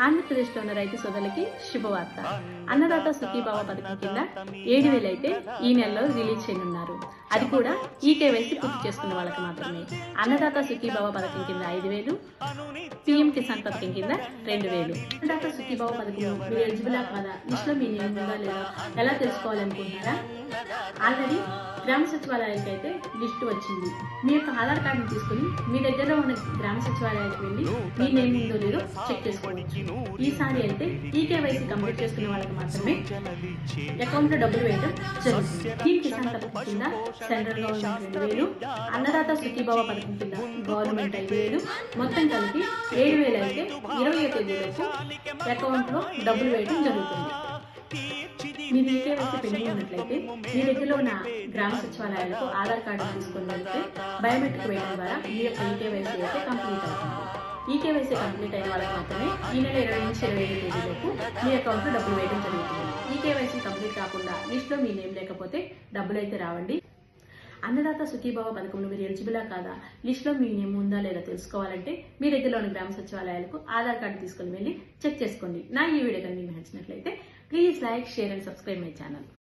ఆంధ్రప్రదేశ్లో ఉన్న రైతు సోదరులకి శుభవార్త. అన్నదాత సుఖీభావ పథకం కింద 7,000 అయితే ఈ నెలలో రిలీజ్ చేయనున్నారు. అది కూడా ఈకేవైసీ పూర్తి చేసుకున్న వాళ్ళకి మాత్రమే. అన్నదాత సుఖీభావ పథకం కింద 5,000, పీఎం కిసాన్ పథకం కింద 2,000. అన్నదాత సుఖీభావ పథకం మీరు ఎలిజిబులా కాదా, లిస్టులో మీ నేమ్ ఉందా లేదా ఎలా తెలుసుకోవాలనుకుంటున్నారా? ఆల్రెడీ గ్రామ సచివాలయానికి అయితే లిస్టు వచ్చింది. మీ యొక్క ఆధార్ కార్డును తీసుకుని మీ దగ్గరలో ఉన్న గ్రామ సచివాలయానికి వెళ్ళి మీ నేమ్ ఉందో లేదో చెక్ చేసుకోవచ్చు. ఈసారి అయితే ఈకేవైసీ కంప్లీట్ చేసుకున్న వాళ్ళకి మాత్రమే అకౌంట్ లో డబ్బులు వేయడం జరుగుతుంది. పీఎం కిసాన్ పథకం కింద సెంట్రల్ గవర్నమెంట్ 2,000, అన్నదాత సుఖీభావ పథకం కింద గవర్నమెంట్ 5,000, మొత్తం కలిపి 7,000 అయితే 20వ తేదీలోపు అకౌంట్ లో డబ్బులు వేయడం జరుగుతుంది. మీరు ఈకేవైసీ పెండింగ్ ఉన్నట్లయితే మీ దగ్గరలో ఉన్న గ్రామ సచివాలయాలకు ఆధార్ కార్డు తీసుకొని వెళ్తే బయోమెట్రిక్ వేయడం ద్వారా మీ యొక్క ఈకేవైసీ అయితే కంప్లీట్ అవుతుంది. ఈకేవైసీ కంప్లీట్ అయిన వాళ్ళకి మాత్రమే ఈ నెల 20 నుంచి 25 తేదీలోపు మీ అకౌంట్ లో డబ్బులు వేయడం జరుగుతుంది. ఈకేవైసీ కంప్లీట్ కాకుండా లిస్ట్లో మీ నేమ్ లేకపోతే డబ్బులు అయితే రావండి. అన్నదాత సుఖీభావ పథకంలో మీరు ఎలిజిబులా కాదా, లిస్టులో మీ నేమ్ ఉందా లేదా తెలుసుకోవాలంటే మీ దగ్గరలోని గ్రామ సచివాలయాలకు ఆధార్ కార్డు తీసుకుని వెళ్ళి చెక్ చేసుకోండి. నా ఈ వీడియో కానీ మీకు నచ్చినట్లయితే please like, share and subscribe my channel.